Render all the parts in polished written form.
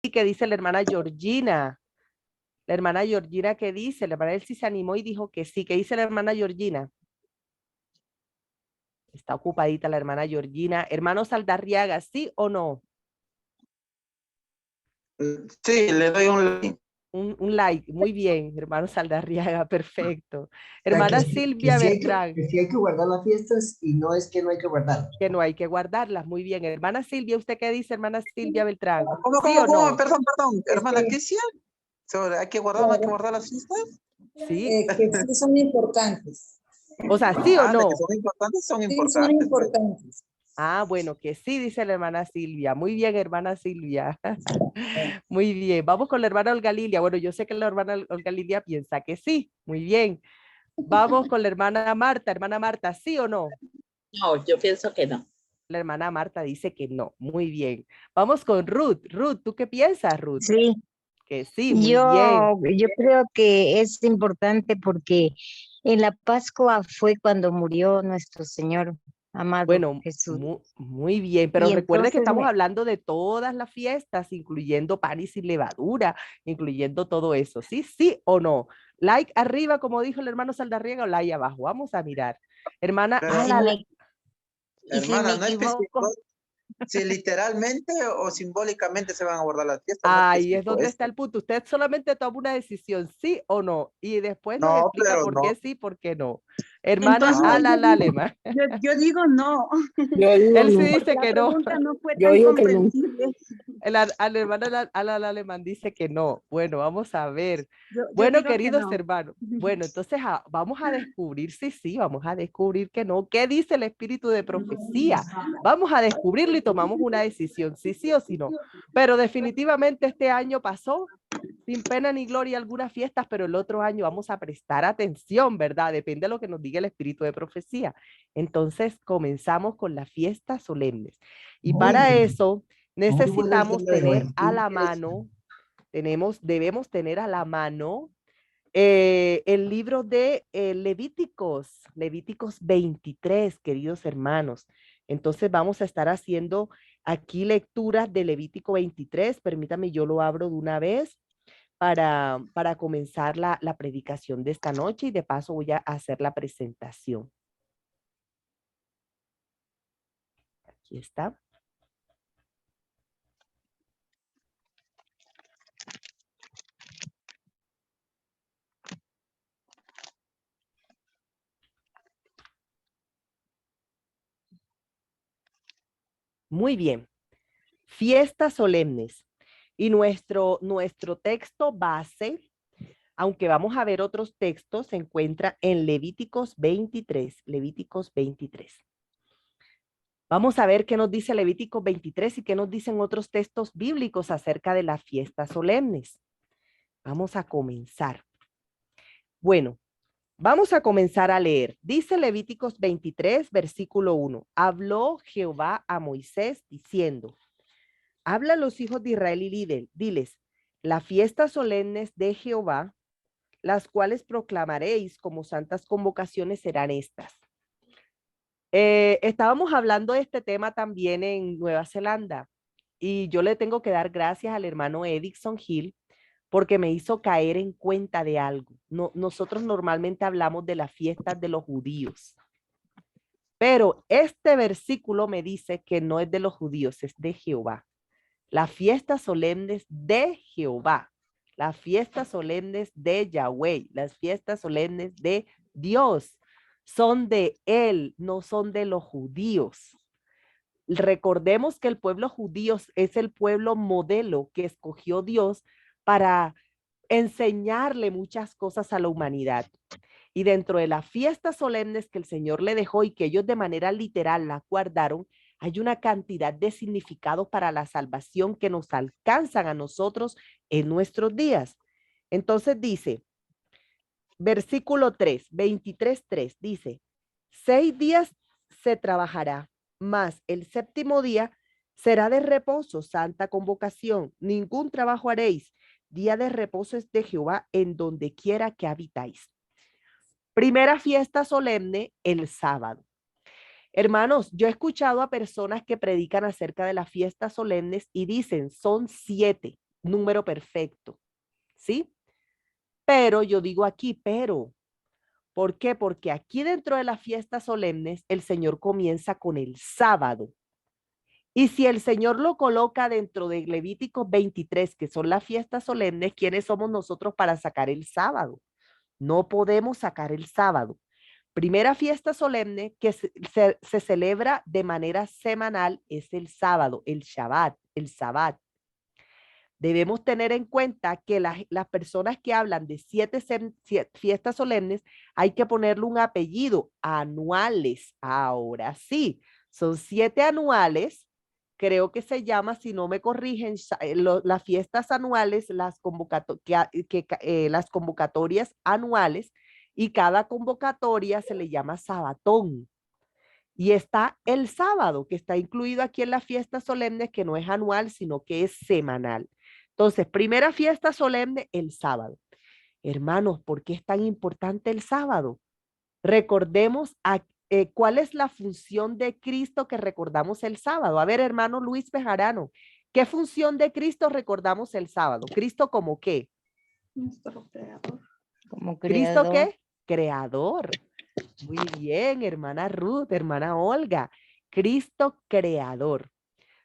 que dice la hermana Georgina. La hermana Georgina, ¿qué dice? La hermana Elsie se animó y dijo que sí. ¿Qué dice la hermana Georgina? Está ocupadita la hermana Georgina. Hermano Saldarriaga, ¿sí o no? Sí, le doy un like. Un like. Muy bien, hermano Saldarriaga, perfecto. O sea, Hermana Silvia Beltrán, que sí hay que guardar las fiestas y no es que no hay que guardarlas. que no hay que guardarlas. Muy bien. Hermana Silvia, ¿usted qué dice, hermana Silvia Beltrán? ¿Cómo, ¿Sí cómo, o cómo? no? Perdón, perdón, Es hermana, ¿qué sí? ¿Hay que guardar, no hay que claro, guardar las fiestas? Sí. que sí son importantes. O sea, ¿sí o De que no? son Sí, son importantes, pues. importantes. Ah, bueno, que sí, dice la hermana Silvia. Muy bien, hermana Silvia. Muy bien. Vamos con la hermana Olga Lilia. Bueno, yo sé que la hermana Olga Lilia piensa que sí. Muy bien. Vamos con la hermana Marta. Hermana Marta, ¿sí o no? No, yo pienso que no. La hermana Marta dice que no. Muy bien. Vamos con Ruth. Ruth, ¿tú qué piensas, Ruth? Sí, Que sí, muy bien. yo creo que es importante porque en la Pascua fue cuando murió nuestro Señor amado Bueno, Jesús. muy bien, pero Y recuerde que entonces estamos hablando de todas las fiestas, incluyendo pan y sin levadura, incluyendo todo eso. ¿Sí? ¿Sí o no? Like arriba, como dijo el hermano Saldarriega, o like abajo. Vamos a mirar. Hermana, y Pero, si me, y si me hermana, no especificó equivoco, si literalmente o simbólicamente se van a guardar las fiestas, no ahí es especificó donde está esto. el punto. Usted solamente toma una decisión, sí o no, y después nos No, explica pero por no. qué sí, por qué no. Hermana Entonces Ah, Ala yo digo, Lalema, yo digo no, Yo digo él sí no. porque dice la que no. pregunta no fue Yo tan digo que no. comprensible. Al hermano Alan Alemán dice que no. Bueno, vamos a ver. Yo Bueno, digo que queridos no. hermanos. Bueno, entonces vamos a descubrir si sí, vamos a descubrir que no. ¿Qué dice el espíritu de profecía? Vamos a descubrirlo y tomamos una decisión, si sí o si no. Pero definitivamente este año pasó sin pena ni gloria algunas fiestas, pero el otro año vamos a prestar atención, ¿verdad? Depende de lo que nos diga el espíritu de profecía. Entonces comenzamos con las fiestas solemnes. Y Muy para bien. eso Muy bueno el necesitamos tema de tener hoy. Qué a la interesante. mano, debemos tener a la mano el libro de Levíticos 23, queridos hermanos. Entonces vamos a estar haciendo aquí lecturas de Levítico 23. Permítame, yo lo abro de una vez para comenzar la predicación de esta noche y de paso voy a hacer la presentación. Aquí está. Muy bien. Fiestas solemnes. Y nuestro texto base, aunque vamos a ver otros textos, se encuentra en Levíticos 23. Levíticos 23. Vamos a ver qué nos dice Levíticos 23 y qué nos dicen otros textos bíblicos acerca de las fiestas solemnes. Vamos a comenzar. Bueno, vamos a comenzar a leer. Dice Levíticos 23, versículo 1. Habló Jehová a Moisés diciendo, habla a los hijos de Israel y diles, las fiestas solemnes de Jehová, las cuales proclamaréis como santas convocaciones serán estas. Estábamos hablando de este tema también en Nueva Zelanda y yo le tengo que dar gracias al hermano Edison Hill porque me hizo caer en cuenta de algo. No, nosotros normalmente hablamos de las fiestas de los judíos, pero este versículo me dice que no es de los judíos, es de Jehová. Las fiestas solemnes de Jehová, las fiestas solemnes de Yahweh, las fiestas solemnes de Dios, son de Él, no son de los judíos. Recordemos que el pueblo judío es el pueblo modelo que escogió Dios para enseñarle muchas cosas a la humanidad. Y dentro de las fiestas solemnes que el Señor le dejó y que ellos de manera literal la guardaron, hay una cantidad de significados para la salvación que nos alcanzan a nosotros en nuestros días. Entonces dice, versículo 3, 23:3, dice, 6 días se trabajará, mas el séptimo día será de reposo, santa convocación, ningún trabajo haréis, día de reposo es de Jehová en donde quiera que habitáis. Primera fiesta solemne, el sábado. Hermanos, yo he escuchado a personas que predican acerca de las fiestas solemnes y dicen, son 7. número perfecto, ¿sí? Pero yo digo aquí, pero, ¿por qué? Porque aquí dentro de las fiestas solemnes, el Señor comienza con el sábado. Y si el Señor lo coloca dentro de Levítico 23, que son las fiestas solemnes, ¿quiénes somos nosotros para sacar el sábado? No podemos sacar el sábado. Primera fiesta solemne que se celebra de manera semanal es el sábado, el Shabbat, el Sabbat. Debemos tener en cuenta que las personas que hablan de siete fiestas solemnes hay que ponerle un apellido, anuales. Ahora sí, son 7 anuales. Creo que se llama, si no me corrigen, las fiestas anuales, las convocatorias anuales, y cada convocatoria se le llama sabatón. Y está el sábado, que está incluido aquí en las fiestas solemnes, que no es anual, sino que es semanal. Entonces, primera fiesta solemne, el sábado. Hermanos, ¿por qué es tan importante el sábado? Recordemos cuál es la función de Cristo que recordamos el sábado. A ver, hermano Luis Bejarano, ¿qué función de Cristo recordamos el sábado? ¿Cristo como qué? Nuestro creador. Como ¿Cristo creador. qué? Creador. Muy bien, hermana Ruth, hermana Olga. Cristo creador.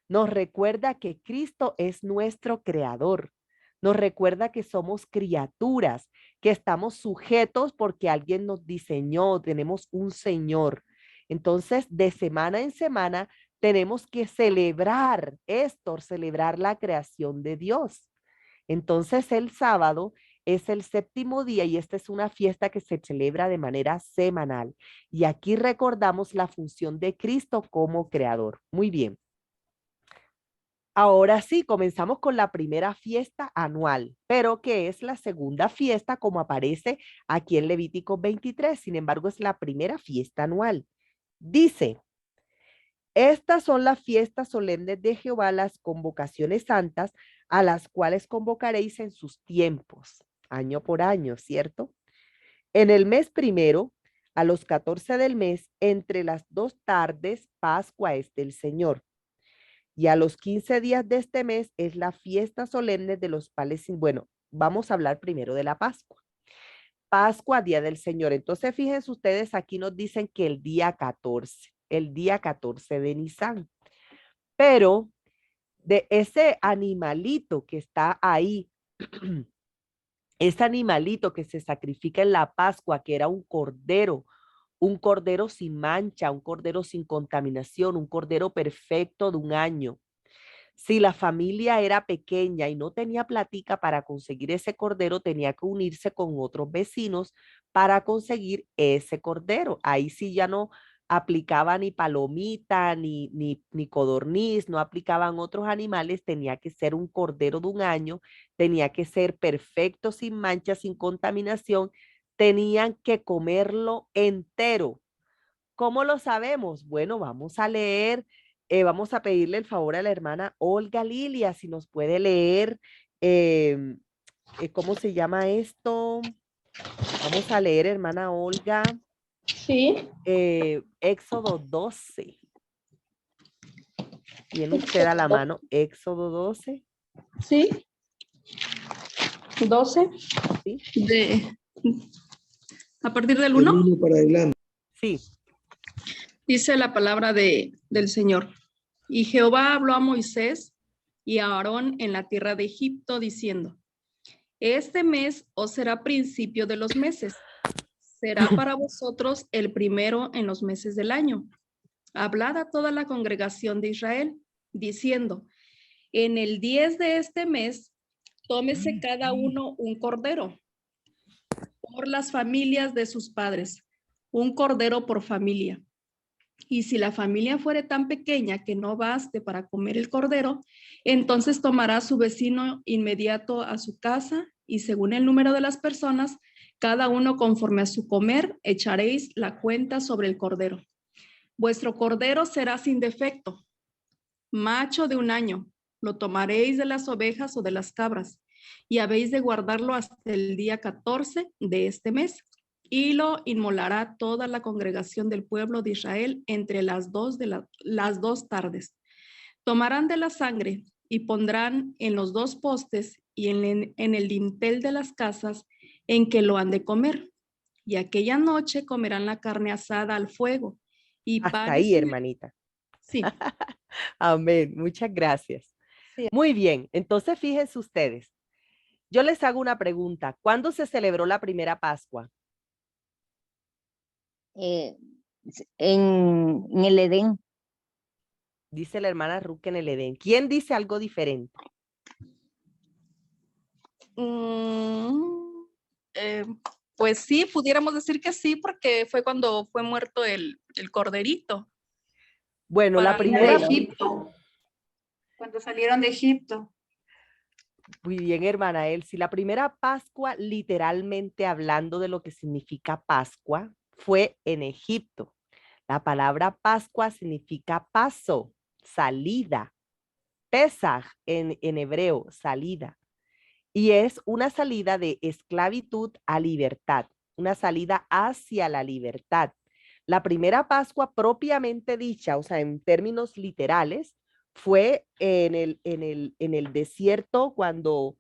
Nos recuerda que Cristo es nuestro creador. Nos recuerda que somos criaturas, que estamos sujetos porque alguien nos diseñó, tenemos un Señor. Entonces, de semana en semana, tenemos que celebrar esto, celebrar la creación de Dios. Entonces, el sábado es el séptimo día y esta es una fiesta que se celebra de manera semanal. Y aquí recordamos la función de Cristo como creador. Muy bien. Ahora sí, comenzamos con la primera fiesta anual, pero que es la segunda fiesta como aparece aquí en Levítico 23. Sin embargo, es la primera fiesta anual. Dice, estas son las fiestas solemnes de Jehová, las convocaciones santas, a las cuales convocaréis en sus tiempos, año por año, ¿cierto? En el mes primero, a los 14 del mes, entre las 2 tardes, Pascua es del Señor. Y a los 15 días de este mes es la fiesta solemne de los panes. Bueno, vamos a hablar primero de la Pascua. Pascua, día del Señor. Entonces, fíjense ustedes, aquí nos dicen que el día 14 de Nisan. Pero de ese animalito que está ahí, ese animalito que se sacrifica en la Pascua, que era un cordero sin mancha, un cordero sin contaminación, un cordero perfecto de un año. Si la familia era pequeña y no tenía platica para conseguir ese cordero, tenía que unirse con otros vecinos para conseguir ese cordero. Ahí sí ya no aplicaba ni palomita, ni codorniz, no aplicaban otros animales, tenía que ser un cordero de un año, tenía que ser perfecto, sin mancha, sin contaminación, tenían que comerlo entero. ¿Cómo lo sabemos? Bueno, vamos a leer, vamos a pedirle el favor a la hermana Olga Lilia, si nos puede leer, ¿cómo se llama esto? Vamos a leer, hermana Olga, Sí. Éxodo 12. ¿Tiene usted a la mano Éxodo 12? Sí. 12. Sí. A partir del El 1. 1 para adelante. Sí. Dice la palabra del Señor. Y Jehová habló a Moisés y a Aarón en la tierra de Egipto, diciendo, este mes os será principio de los meses. Será para vosotros el primero en los meses del año. Hablad a toda la congregación de Israel, diciendo, en el 10 de este mes, tómese cada uno un cordero por las familias de sus padres, un cordero por familia. Y si la familia fuere tan pequeña que no baste para comer el cordero, entonces tomará su vecino inmediato a su casa y según el número de las personas, cada uno conforme a su comer, echaréis la cuenta sobre el cordero. Vuestro cordero será sin defecto, macho de un año. Lo tomaréis de las ovejas o de las cabras y habéis de guardarlo hasta el día 14 de este mes. Y lo inmolará toda la congregación del pueblo de Israel entre las dos tardes. Tomarán de la sangre y pondrán en los 2 postes y en el dintel de las casas en que lo han de comer. Y aquella noche comerán la carne asada al fuego y Hasta panes ahí, en el... hermanita. Sí, Amén. Muchas gracias. Sí. Muy bien. Entonces, fíjense ustedes. Yo les hago una pregunta. ¿Cuándo se celebró la primera Pascua? Eh, en el Edén. Dice la hermana Ruth que en el Edén. ¿Quién dice algo diferente? Mm, eh, pues sí, pudiéramos decir que sí, porque fue cuando fue muerto el corderito. Bueno, la Para el primera, pueblo. Egipto. Cuando salieron de Egipto. muy bien, hermana Elsie, la primera Pascua, literalmente hablando de lo que significa Pascua, fue en Egipto. La palabra Pascua significa paso, salida. Pesaj en hebreo, salida. Y es una salida de esclavitud a libertad, una salida hacia la libertad. La primera Pascua propiamente dicha, o sea, en términos literales, fue en el desierto cuando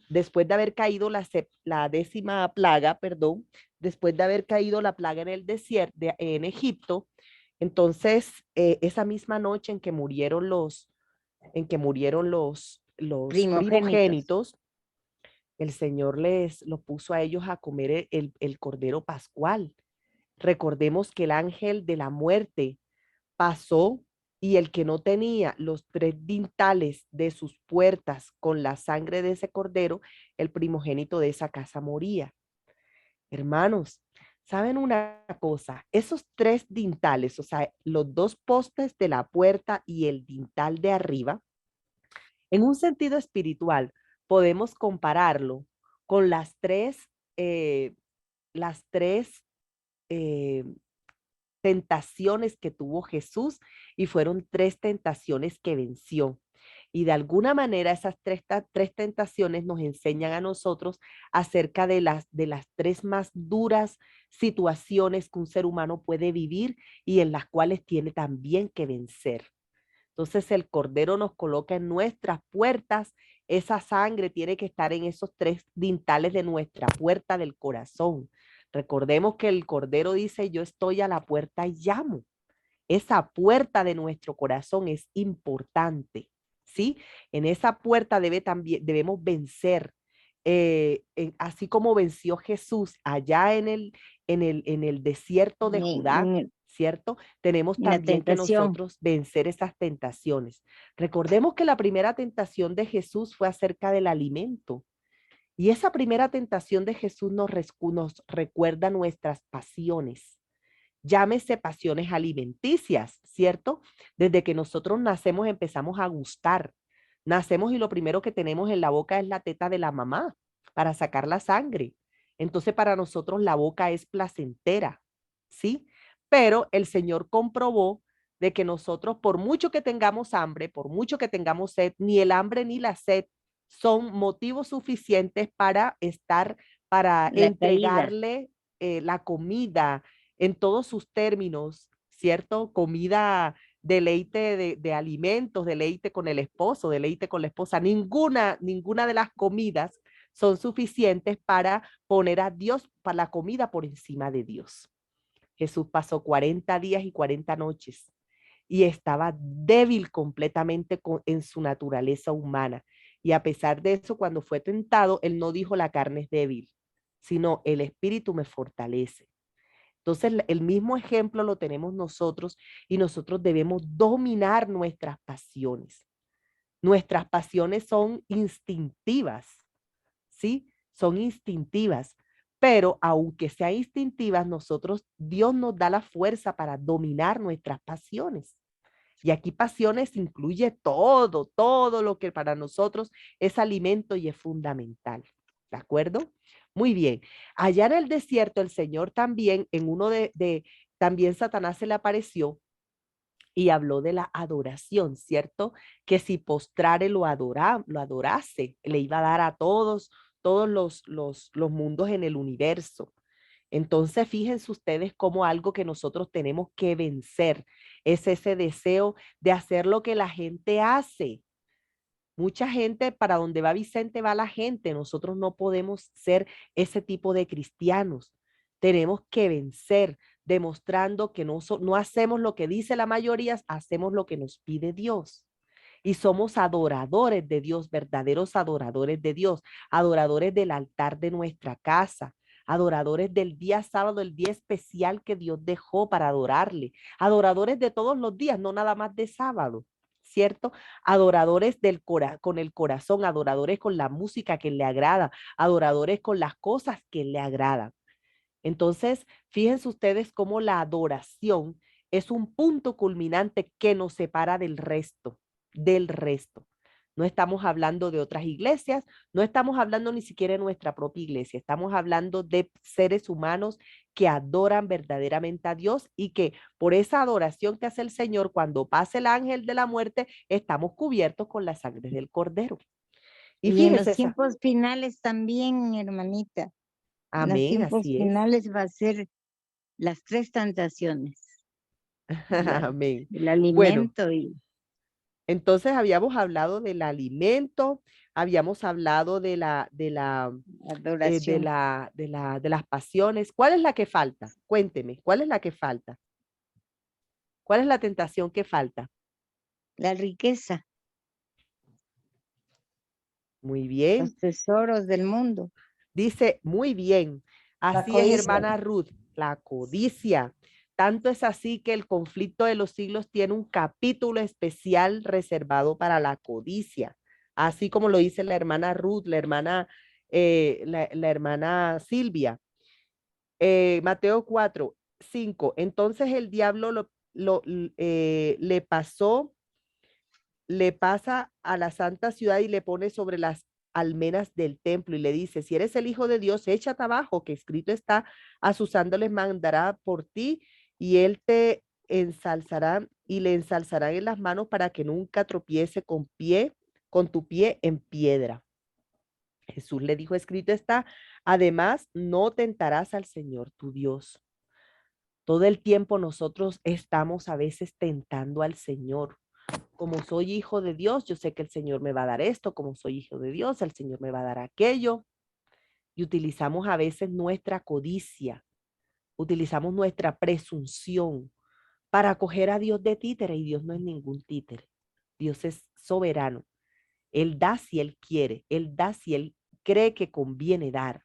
después de haber caído la 10ª plaga, perdón, después de haber caído la plaga en el desierto, en Egipto, entonces esa misma noche en que murieron los primogénitos, el Señor los puso a ellos a comer el cordero pascual. Recordemos que el ángel de la muerte pasó y el que no tenía los 3 dintales de sus puertas con la sangre de ese cordero, el primogénito de esa casa moría. Hermanos, ¿saben una cosa? Esos 3 dintales, o sea, los 2 postes de la puerta y el dintal de arriba, en un sentido espiritual, podemos compararlo con las tres eh, tentaciones que tuvo Jesús y fueron 3 tentaciones que venció. Y de alguna manera esas tres tentaciones nos enseñan a nosotros acerca de las 3 más duras situaciones que un ser humano puede vivir y en las cuales tiene también que vencer. Entonces el Cordero nos coloca en nuestras puertas, esa sangre tiene que estar en esos 3 dintales de nuestra puerta del corazón. Recordemos que el Cordero dice, yo estoy a la puerta y llamo. Esa puerta de nuestro corazón es importante, ¿sí? En esa puerta debemos vencer, así como venció Jesús allá en el desierto de Judá, ¿cierto? Tenemos también que nosotros vencer esas tentaciones. Recordemos que la primera tentación de Jesús fue acerca del alimento. Y esa primera tentación de Jesús nos recuerda nuestras pasiones. Llámese pasiones alimenticias, ¿cierto? Desde que nosotros nacemos empezamos a gustar. Nacemos y lo primero que tenemos en la boca es la teta de la mamá para sacar la sangre. Entonces para nosotros la boca es placentera, ¿sí? Pero el Señor comprobó de que nosotros, por mucho que tengamos hambre, por mucho que tengamos sed, ni el hambre ni la sed son motivos suficientes para entregarle la comida en todos sus términos, ¿cierto? Comida, deleite de alimentos, deleite con el esposo, deleite con la esposa. Ninguna de las comidas son suficientes para poner a Dios, para la comida por encima de Dios. Jesús pasó 40 días y 40 noches y estaba débil completamente en su naturaleza humana. Y a pesar de eso, cuando fue tentado, él no dijo la carne es débil, sino el espíritu me fortalece. Entonces, el mismo ejemplo lo tenemos nosotros y nosotros debemos dominar nuestras pasiones. Nuestras pasiones son instintivas, ¿sí? Son instintivas, pero aunque sean instintivas, Dios nos da la fuerza para dominar nuestras pasiones. Y aquí pasiones incluye todo lo que para nosotros es alimento y es fundamental. ¿De acuerdo? Muy bien. Allá en el desierto, el Señor también, también Satanás se le apareció y habló de la adoración, ¿cierto? Que si postrare lo adorase, le iba a dar a todos los mundos en el universo. Entonces, fíjense ustedes como algo que nosotros tenemos que vencer es ese deseo de hacer lo que la gente hace. Mucha gente, para donde va Vicente, va la gente. Nosotros no podemos ser ese tipo de cristianos. Tenemos que vencer, demostrando que no hacemos lo que dice la mayoría, hacemos lo que nos pide Dios. Y somos adoradores de Dios, verdaderos adoradores de Dios, adoradores del altar de nuestra casa, adoradores del día sábado, el día especial que Dios dejó para adorarle, adoradores de todos los días, no nada más de sábado, ¿cierto? Adoradores con el corazón, adoradores con la música que le agrada, adoradores con las cosas que le agradan. Entonces, fíjense ustedes cómo la adoración es un punto culminante que nos separa del resto. No estamos hablando de otras iglesias, no estamos hablando ni siquiera de nuestra propia iglesia, estamos hablando de seres humanos que adoran verdaderamente a Dios y que por esa adoración que hace el Señor, cuando pase el ángel de la muerte, estamos cubiertos con la sangre del Cordero. Y en fíjense, los tiempos finales también, hermanita. En los amén, tiempos así es. finales va a ser las 3 tentaciones. Amén. El Bueno, alimento y entonces habíamos hablado del alimento, habíamos hablado de adoración. de las pasiones. ¿Cuál es la que falta? Cuénteme, ¿cuál es la que falta? ¿Cuál es la tentación que falta? La riqueza, Muy bien. los tesoros del mundo. Dice, muy bien. Así es, codicia. hermana Ruth, la codicia. Tanto es así que el conflicto de los siglos tiene un capítulo especial reservado para la codicia. Así como lo dice la hermana Ruth, la hermana Silvia. Mateo 4:5. Entonces el diablo le pasa a la santa ciudad y le pone sobre las almenas del templo y le dice, si eres el Hijo de Dios, échate abajo, que escrito está, a sus ángeles mandará por ti y él te ensalzará y le ensalzarán en las manos para que nunca tropiece con tu pie en piedra. Jesús le dijo, escrito está, además no tentarás al Señor tu Dios. Todo el tiempo nosotros estamos a veces tentando al Señor. Como soy hijo de Dios, yo sé que el Señor me va a dar esto, como soy hijo de Dios, el Señor me va a dar aquello. Y utilizamos a veces nuestra codicia, utilizamos nuestra presunción para coger a Dios de títere y Dios no es ningún títere. Dios es soberano. Él da si Él quiere, Él da si Él cree que conviene dar.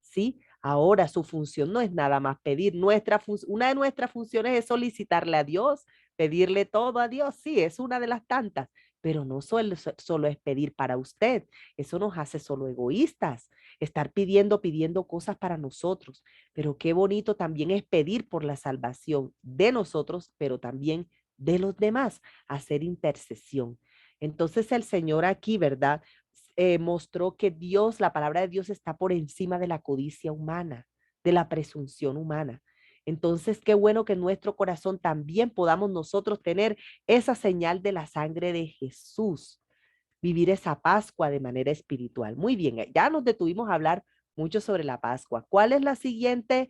¿Sí? Ahora su función no es nada más pedir. Una de nuestras funciones es solicitarle a Dios, pedirle todo a Dios. Sí, es una de las tantas, pero no solo es pedir para usted. Eso nos hace solo egoístas, estar pidiendo cosas para nosotros. Pero qué bonito también es pedir por la salvación de nosotros, pero también de los demás, hacer intercesión. Entonces el Señor aquí, ¿verdad? Mostró que Dios, la palabra de Dios está por encima de la codicia humana, de la presunción humana. Entonces, qué bueno que en nuestro corazón también podamos nosotros tener esa señal de la sangre de Jesús, vivir esa Pascua de manera espiritual. Muy bien, ya nos detuvimos a hablar mucho sobre la Pascua. ¿Cuál es las siguientes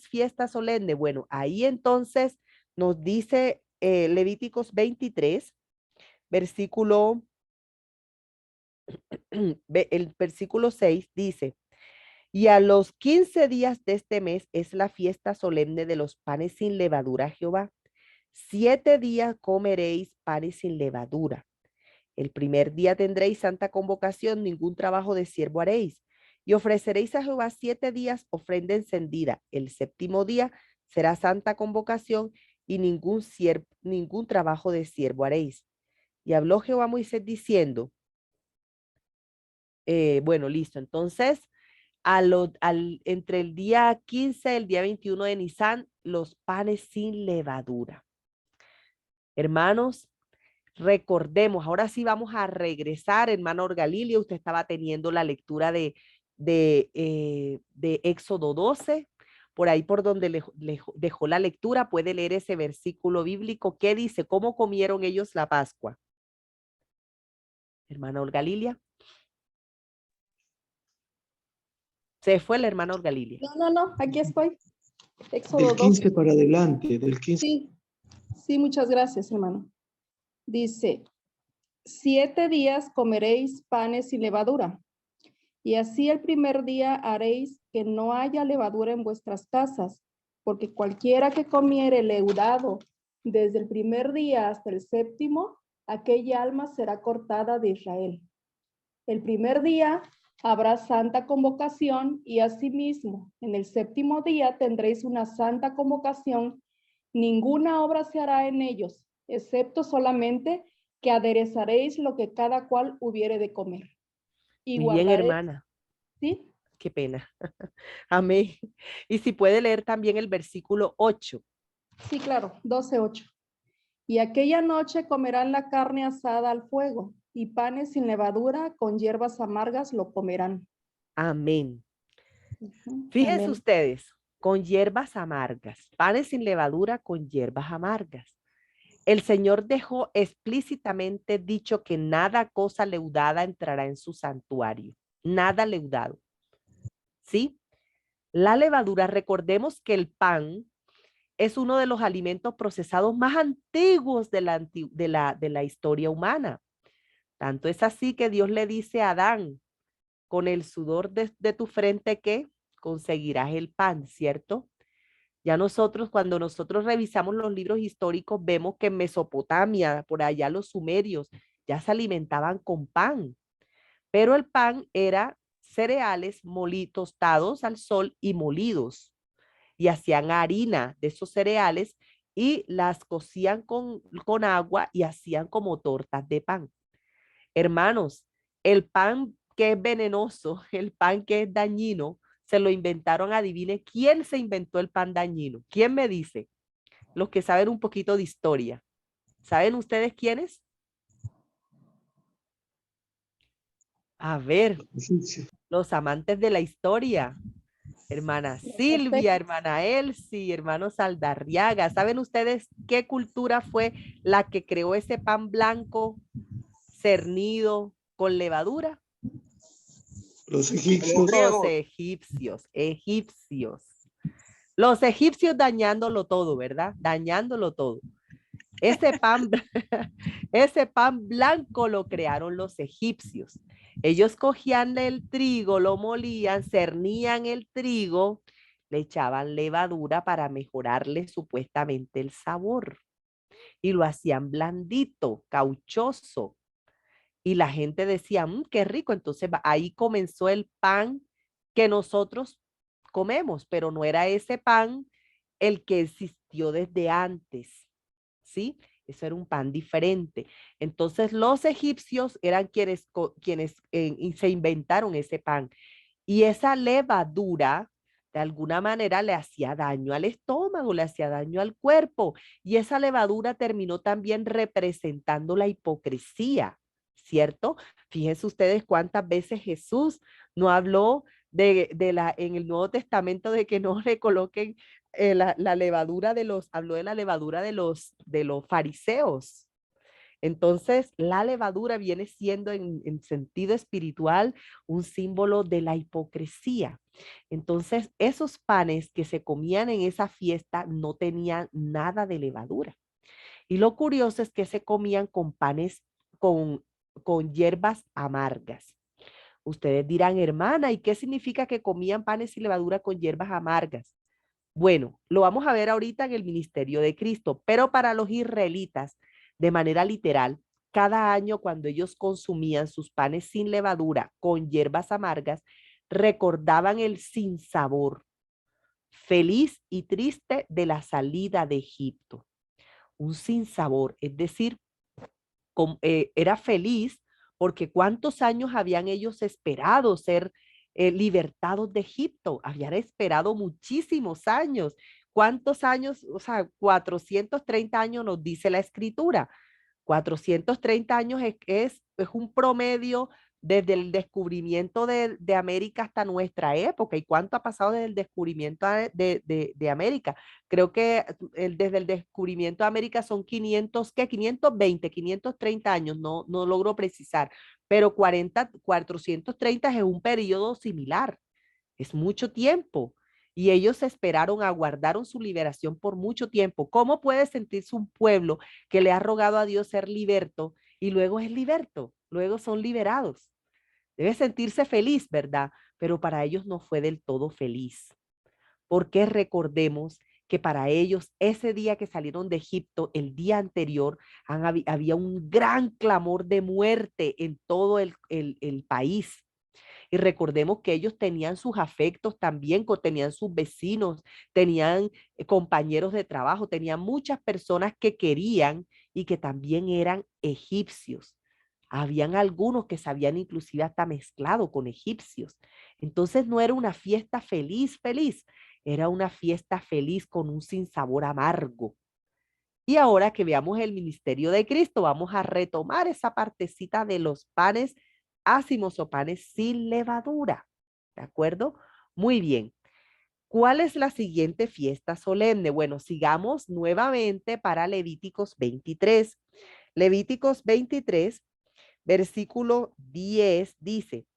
fiestas solemnes? Bueno, ahí entonces nos dice Levíticos 23, versículo el versículo 6 dice, y a los 15 días de este mes es la fiesta solemne de los panes sin levadura, Jehová. 7 días comeréis panes sin levadura. El primer día tendréis santa convocación, ningún trabajo de siervo haréis. Y ofreceréis a Jehová 7 días ofrenda encendida. El séptimo día será santa convocación y ningún trabajo de siervo haréis. Y habló Jehová a Moisés diciendo, bueno, listo. Entonces, entre el día 15 y el día 21 de Nisan, los panes sin levadura. Hermanos, recordemos, ahora sí vamos a regresar, hermano Orgalilia, usted estaba teniendo la lectura de Éxodo 12, por ahí por donde le dejó la lectura, puede leer ese versículo bíblico que dice, ¿cómo comieron ellos la Pascua? Hermana Orgalilia. Se fue la hermana Orgalilia. No, aquí estoy. Éxodo Del 15 para adelante, del 15. Sí, sí, muchas gracias, hermano. Dice, 7 días comeréis panes sin levadura, y así el primer día haréis que no haya levadura en vuestras casas, porque cualquiera que comiere leudado desde el primer día hasta el 7º, aquella alma será cortada de Israel. El primer día habrá santa convocación y asimismo en el 7º día tendréis una santa convocación. Ninguna obra se hará en ellos, excepto solamente que aderezaréis lo que cada cual hubiere de comer. Y Muy bien, guardaréis, hermana. ¿sí? Qué pena. Amén. Y si puede leer también el versículo 8. Sí, claro, 12:8. Y aquella noche comerán la carne asada al fuego, y panes sin levadura con hierbas amargas lo comerán. Amén. Ujú, Fíjense amén. ustedes, con hierbas amargas, panes sin levadura con hierbas amargas. El Señor dejó explícitamente dicho que nada cosa leudada entrará en su santuario. Nada leudado. ¿Sí? La levadura, recordemos que el pan es uno de los alimentos procesados más antiguos de la historia humana. Tanto es así que Dios le dice a Adán, con el sudor de tu frente que conseguirás el pan, ¿cierto? Ya nosotros, cuando nosotros revisamos los libros históricos, vemos que en Mesopotamia, por allá los sumerios, ya se alimentaban con pan, pero el pan era cereales tostados al sol y molidos, y hacían harina de esos cereales y las cocían con agua y hacían como tortas de pan. Hermanos, el pan que es venenoso, el pan que es dañino, se lo inventaron, adivine, ¿quién se inventó el pan dañino? ¿Quién me dice? Los que saben un poquito de historia. ¿Saben ustedes quiénes? A ver, los amantes de la historia. Hermana Silvia, hermana Elsie, hermano Saldarriaga. ¿Saben ustedes qué cultura fue la que creó ese pan blanco cernido con levadura? Los egipcios. Los egipcios. Los egipcios dañándolo todo, ¿verdad? Dañándolo todo. Ese pan, ese pan blanco lo crearon los egipcios. Ellos cogían el trigo, lo molían, cernían el trigo, le echaban levadura para mejorarle supuestamente el sabor y lo hacían blandito, cauchoso. Y la gente decía, qué rico. Entonces ahí comenzó el pan que nosotros comemos, pero no era ese pan el que existió desde antes, ¿sí? Eso era un pan diferente. Entonces los egipcios eran quienes se inventaron ese pan. Y esa levadura, de alguna manera, le hacía daño al estómago, le hacía daño al cuerpo. Y esa levadura terminó también representando la hipocresía, ¿cierto? Fíjense ustedes cuántas veces Jesús no habló en el Nuevo Testamento de que no le coloquen la levadura habló de la levadura de los fariseos. Entonces, la levadura viene siendo en sentido espiritual un símbolo de la hipocresía. Entonces, esos panes que se comían en esa fiesta no tenían nada de levadura. Y lo curioso es que se comían con panes con hierbas amargas. Ustedes dirán, hermana, ¿y qué significa que comían panes y levadura con hierbas amargas? Bueno, lo vamos a ver ahorita en el ministerio de Cristo, pero para los israelitas, de manera literal, cada año cuando ellos consumían sus panes sin levadura con hierbas amargas, recordaban el sinsabor feliz y triste de la salida de Egipto. Un sinsabor, es decir, era feliz porque cuántos años habían ellos esperado ser libertados de Egipto, habían esperado muchísimos años. ¿Cuántos años? O sea, 430 años nos dice la escritura. 430 años es un promedio desde el descubrimiento de América hasta nuestra época. ¿Y cuánto ha pasado desde el descubrimiento de América? Creo que desde el descubrimiento de América son 520, 530 años, no logro precisar, pero 430 es un periodo similar, es mucho tiempo. y ellos esperaron, aguardaron su liberación por mucho tiempo. ¿Cómo puede sentirse un pueblo que le ha rogado a Dios ser liberto y luego es liberto? Luego son liberados. Debe sentirse feliz, ¿verdad? Pero para ellos no fue del todo feliz, porque recordemos que para ellos ese día que salieron de Egipto, el día anterior, había un gran clamor de muerte en todo el país. Y recordemos que ellos tenían sus afectos también, tenían sus vecinos, tenían compañeros de trabajo, tenían muchas personas que querían y que también eran egipcios. Habían algunos que se habían inclusive hasta mezclado con egipcios. Entonces no era una fiesta feliz, feliz, era una fiesta feliz con un sinsabor amargo. Y ahora que veamos el ministerio de Cristo, vamos a retomar esa partecita de los panes ácimos o panes sin levadura. ¿De acuerdo? Muy bien. ¿Cuál es la siguiente fiesta solemne? Bueno, sigamos nuevamente para Levíticos 23. Levíticos 23, versículo 10 dice,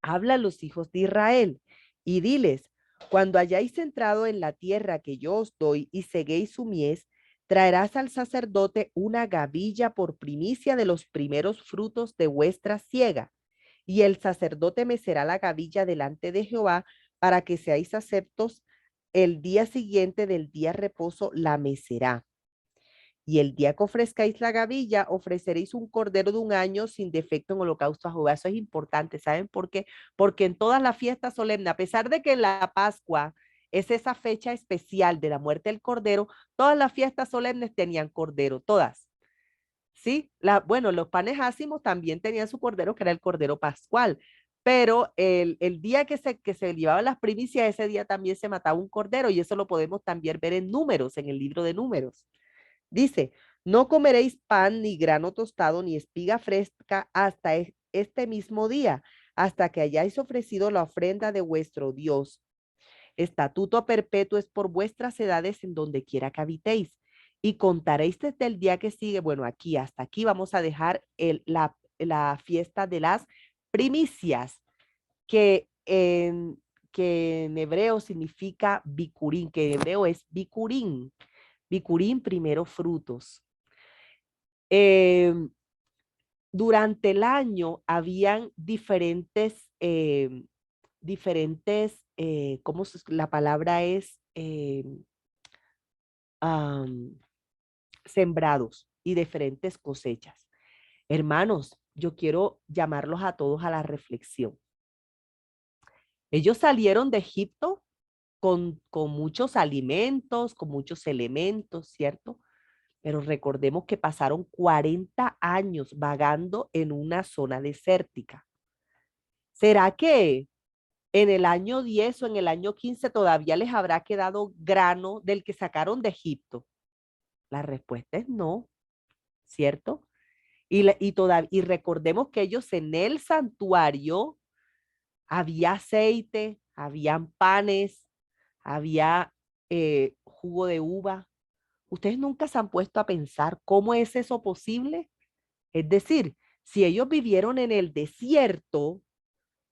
habla a los hijos de Israel y diles, cuando hayáis entrado en la tierra que yo os doy y seguéis su mies, traerás al sacerdote una gavilla por primicia de los primeros frutos de vuestra siega, y el sacerdote mecerá la gavilla delante de Jehová para que seáis aceptos. El día siguiente del día reposo la mecerá. Y el día que ofrezcáis la gavilla, ofreceréis un cordero de 1 año sin defecto en holocausto a Jehová. Eso es importante. ¿Saben por qué? Porque en todas las fiestas solemnes, a pesar de que la Pascua es esa fecha especial de la muerte del cordero, todas las fiestas solemnes tenían cordero, todas. ¿Sí? Bueno, los panes ácimos también tenían su cordero, que era el cordero pascual. Pero el día que se llevaban las primicias, ese día también se mataba un cordero, y eso lo podemos también ver en Números, en el libro de Números. Dice, no comeréis pan, ni grano tostado, ni espiga fresca hasta este mismo día, hasta que hayáis ofrecido la ofrenda de vuestro Dios. Estatuto perpetuo es por vuestras edades en donde quiera que habitéis. Y contaréis desde el día que sigue. Bueno, aquí, hasta aquí vamos a dejar la fiesta de las primicias, que en hebreo significa bikurín, que en hebreo es bikurín. Bikurín, primero frutos. Durante el año habían diferentes, ¿cómo la palabra es? Sembrados y diferentes cosechas. Hermanos, yo quiero llamarlos a todos a la reflexión. Ellos salieron de Egipto con muchos alimentos, con muchos elementos, ¿cierto? Pero recordemos que pasaron 40 años vagando en una zona desértica. ¿Será que en el año 10 o en el año 15 todavía les habrá quedado grano del que sacaron de Egipto? La respuesta es no, ¿cierto? Y recordemos que ellos en el santuario había aceite, habían panes, había jugo de uva. ¿Ustedes nunca se han puesto a pensar cómo es eso posible? Es decir, si ellos vivieron en el desierto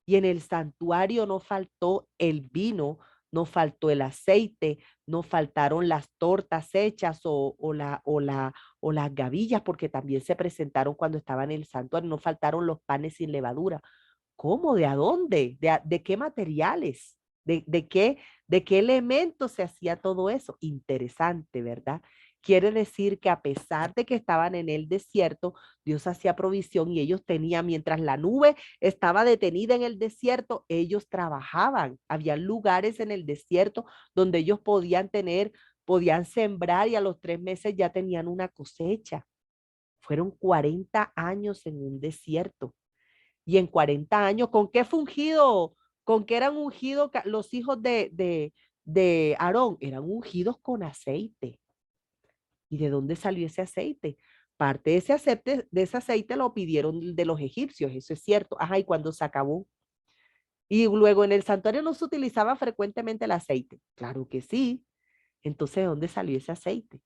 y en el santuario no faltó el vino, no faltó el aceite, no faltaron las tortas hechas o las gavillas, porque también se presentaron cuando estaban en el santuario, no faltaron los panes sin levadura. ¿Cómo? ¿De a dónde? ¿De qué materiales? ¿De qué elementos se hacía todo eso? Interesante, ¿verdad? Quiere decir que a pesar de que estaban en el desierto, Dios hacía provisión y ellos tenían, mientras la nube estaba detenida en el desierto, ellos trabajaban. Había lugares en el desierto donde ellos podían sembrar y a los 3 meses ya tenían una cosecha. Fueron 40 años en un desierto. Y en 40 años, ¿con qué fue ungido? ¿Con qué eran ungidos los hijos de Aarón? Eran ungidos con aceite. ¿Y de dónde salió ese aceite? Parte de ese aceite lo pidieron de los egipcios, eso es cierto. Ajá, ¿y cuando se acabó? Y luego en el santuario no se utilizaba frecuentemente el aceite. Claro que sí. Entonces, ¿de dónde salió ese aceite?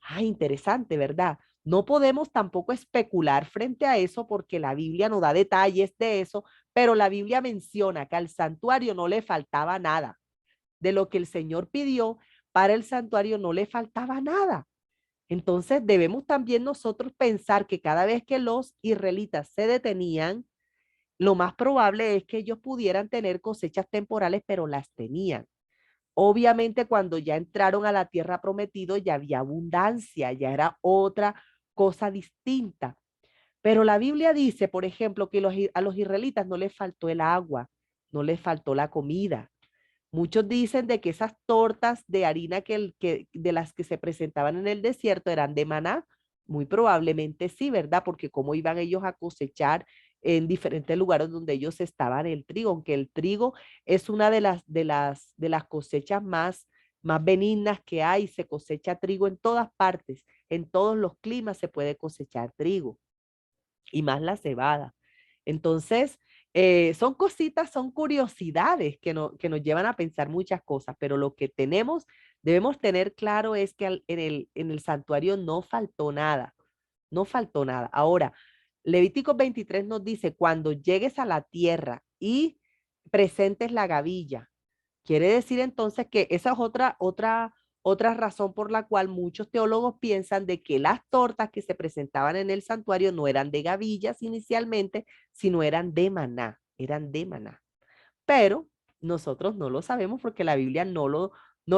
Ah, interesante, ¿verdad? No podemos tampoco especular frente a eso porque la Biblia no da detalles de eso, pero la Biblia menciona que al santuario no le faltaba nada. de lo que el Señor pidió para el santuario, no le faltaba nada. Entonces debemos también nosotros pensar que cada vez que los israelitas se detenían, lo más probable es que ellos pudieran tener cosechas temporales, pero las tenían. Obviamente cuando ya entraron a la tierra prometida ya había abundancia, ya era otra cosa distinta. Pero la Biblia dice, por ejemplo, que a los israelitas no les faltó el agua, no les faltó la comida. Muchos dicen de que esas tortas de harina de las que se presentaban en el desierto eran de maná. Muy probablemente sí, ¿verdad? Porque cómo iban ellos a cosechar en diferentes lugares donde ellos estaban el trigo, aunque el trigo es una de las cosechas más benignas que hay. Se cosecha trigo en todas partes, en todos los climas se puede cosechar trigo y más la cebada. Entonces, son cositas, son curiosidades que nos llevan a pensar muchas cosas, pero lo que debemos tener claro es que en el santuario no faltó nada, no faltó nada. Ahora, Levítico 23 nos dice, cuando llegues a la tierra y presentes la gavilla, quiere decir entonces que esa es otra razón por la cual muchos teólogos piensan de que las tortas que se presentaban en el santuario no eran de gavillas inicialmente, sino eran de maná, eran de maná. Pero nosotros no lo sabemos porque la Biblia no lo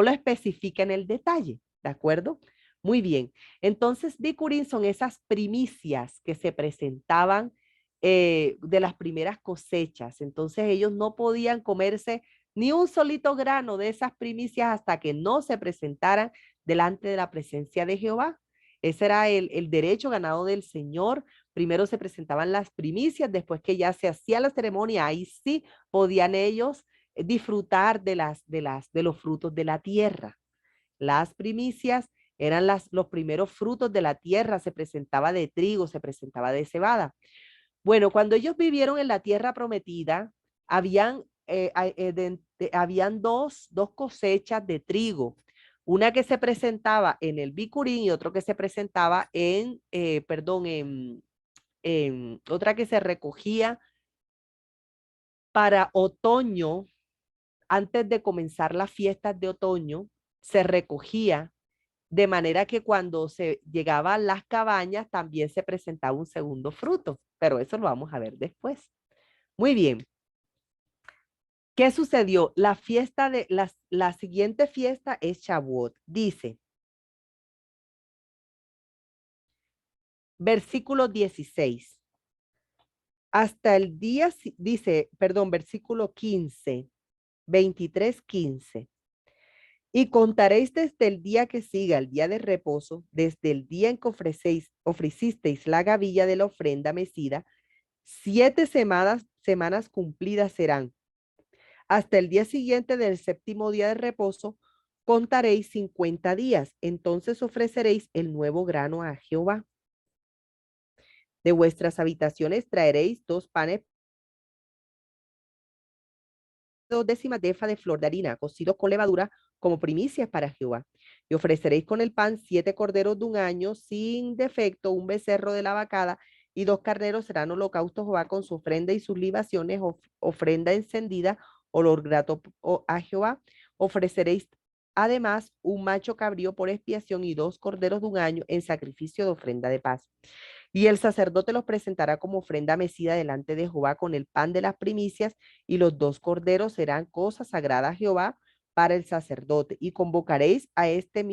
especifica en el detalle, ¿de acuerdo? Muy bien. Entonces, Bikurim son esas primicias que se presentaban de las primeras cosechas. Entonces, ellos no podían comerse ni un solito grano de esas primicias hasta que no se presentaran delante de la presencia de Jehová. Ese era el derecho ganado del Señor. Primero se presentaban las primicias, después que ya se hacía la ceremonia, ahí sí podían ellos disfrutar de los frutos de la tierra. Las primicias eran los primeros frutos de la tierra, se presentaba de trigo, se presentaba de cebada. Bueno, cuando ellos vivieron en la tierra prometida, habían dos cosechas de trigo. Una que se presentaba en el Bikurim y otro que se presentaba otra que se recogía para otoño, antes de comenzar las fiestas de otoño, se recogía de manera que cuando se llegaba a las cabañas también se presentaba un segundo fruto, pero eso lo vamos a ver después. Muy bien. ¿Qué sucedió? La siguiente fiesta es Shavuot. Dice, versículo 16. Hasta el día, versículo 15, 23, 15. Y contaréis desde el día que siga el día de reposo, desde el día en que ofrecisteis la gavilla de la ofrenda mecida, 7 semanas cumplidas serán. Hasta el día siguiente del séptimo día de reposo, contaréis 50 días. Entonces ofreceréis el nuevo grano a Jehová. De vuestras habitaciones traeréis 2 panes, 2 décimas de efa de flor de harina, cocidos con levadura, como primicias para Jehová. Y ofreceréis con el pan 7 corderos de un año, sin defecto, un becerro de la vacada, y 2 carneros serán holocaustos Jehová con su ofrenda y sus libaciones, ofrenda encendida, olor grato a Jehová. Ofreceréis además un macho cabrío por expiación y 2 corderos de un año en sacrificio de ofrenda de paz. Y el sacerdote los presentará como ofrenda mecida delante de Jehová con el pan de las primicias, y los 2 corderos serán cosa sagrada a Jehová para el sacerdote. Y convocaréis a este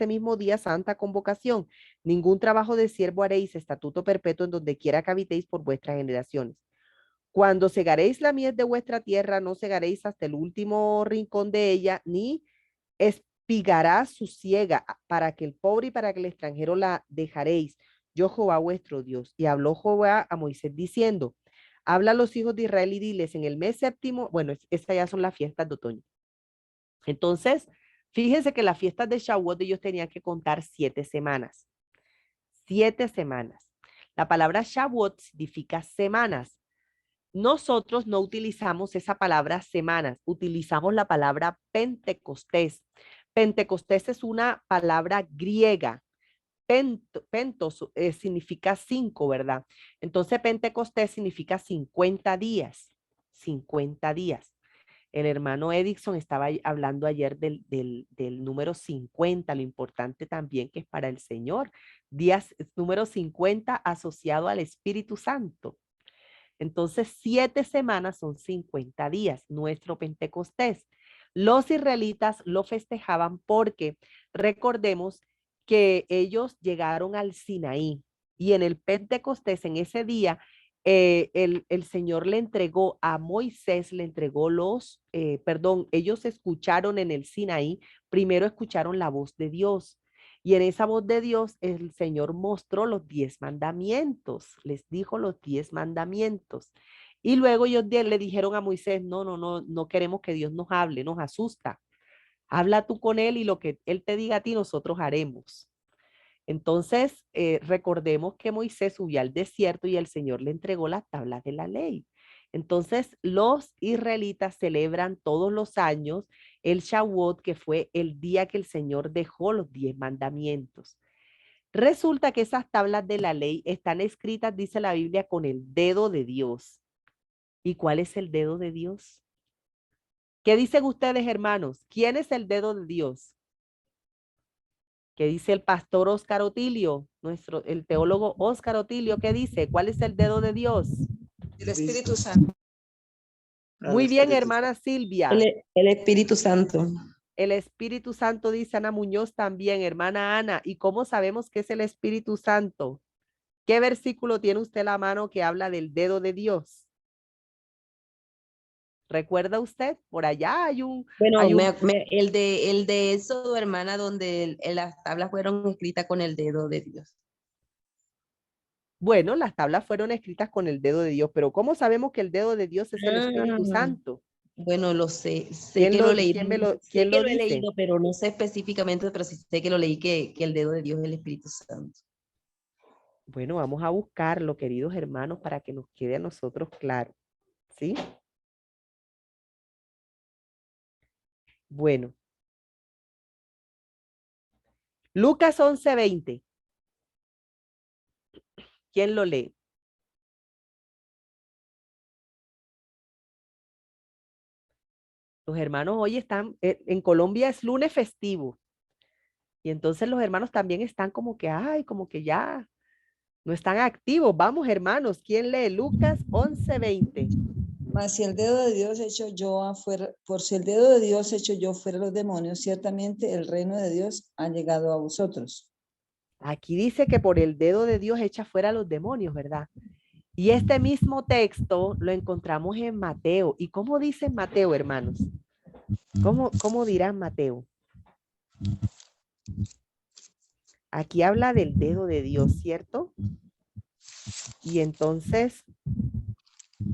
mismo día santa convocación. Ningún trabajo de siervo haréis, estatuto perpetuo en donde quiera que habitéis por vuestras generaciones. Cuando segaréis la mies de vuestra tierra, no segaréis hasta el último rincón de ella, ni espigará su siega, para que el pobre y para que el extranjero la dejaréis. Yo Jehová vuestro Dios. Y habló Jehová a Moisés diciendo, habla a los hijos de Israel y diles, en el mes séptimo, bueno, estas ya son las fiestas de otoño. Entonces, fíjense que las fiestas de Shavuot ellos tenían que contar 7 semanas. 7 semanas. La palabra Shavuot significa semanas. Nosotros no utilizamos esa palabra semanas, utilizamos la palabra Pentecostés. Pentecostés es una palabra griega. Pentos significa 5, ¿verdad? Entonces Pentecostés significa 50 días. 50 días. El hermano Edison estaba hablando ayer del número 50, lo importante también que es para el Señor. Días número 50 asociado al Espíritu Santo. Entonces, 7 semanas son 50 días, nuestro Pentecostés. Los israelitas lo festejaban porque recordemos que ellos llegaron al Sinaí y en el Pentecostés, en ese día, el Señor le entregó a Moisés, le entregó ellos escucharon en el Sinaí, primero escucharon la voz de Dios. Y en esa voz de Dios, el Señor mostró los 10 mandamientos, les dijo los 10 mandamientos. Y luego ellos le dijeron a Moisés, no queremos que Dios nos hable, nos asusta. Habla tú con él y lo que él te diga a ti, nosotros haremos. Entonces, recordemos que Moisés subió al desierto y el Señor le entregó las tablas de la ley. Entonces, los israelitas celebran todos los años el Shavuot, que fue el día que el Señor dejó los 10 mandamientos. Resulta que esas tablas de la ley están escritas, dice la Biblia, con el dedo de Dios. ¿Y cuál es el dedo de Dios? ¿Qué dicen ustedes, hermanos? ¿Quién es el dedo de Dios? ¿Qué dice el pastor Óscar Otilio? El teólogo Óscar Otilio, ¿qué dice? ¿Cuál es el dedo de Dios? El Espíritu Santo. Muy bien, hermana Silvia. El Espíritu Santo. El Espíritu Santo, dice Ana Muñoz también, hermana Ana. ¿Y cómo sabemos que es el Espíritu Santo? ¿Qué versículo tiene usted a la mano que habla del dedo de Dios? ¿Recuerda usted? Por allá hay un... Bueno, hay un- el de eso, hermana, donde las tablas fueron escritas con el dedo de Dios. Bueno, las tablas fueron escritas con el dedo de Dios, pero ¿cómo sabemos que el dedo de Dios es el Espíritu Ah, Santo? bueno, lo sé. Sé que lo leí. Sé ¿Quién que lo lo he dice? leído, pero no sé específicamente, pero sí sé que lo leí que el dedo de Dios es el Espíritu Santo. Bueno, vamos a buscarlo, queridos hermanos, para que nos quede a nosotros claro. ¿Sí? Bueno. Lucas 11:20. ¿Quién lo lee? Los hermanos hoy están, en Colombia es lunes festivo. Y entonces los hermanos también están como que, ay, como que ya no están activos. Vamos, hermanos, ¿quién lee? Lucas 11:20. Mas si el dedo de Dios hecho yo afuera, por si el dedo de Dios hecho yo fuera los demonios, ciertamente el reino de Dios ha llegado a vosotros. Aquí dice que por el dedo de Dios echa fuera a los demonios, ¿verdad? Y este mismo texto lo encontramos en Mateo. ¿Y cómo dice Mateo, hermanos? ¿Cómo dirán Mateo? Aquí habla del dedo de Dios, ¿cierto? Y entonces,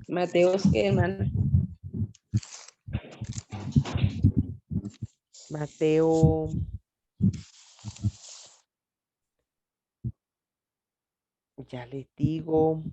Mateo, ¿qué, hermana? Mateo, ya les digo,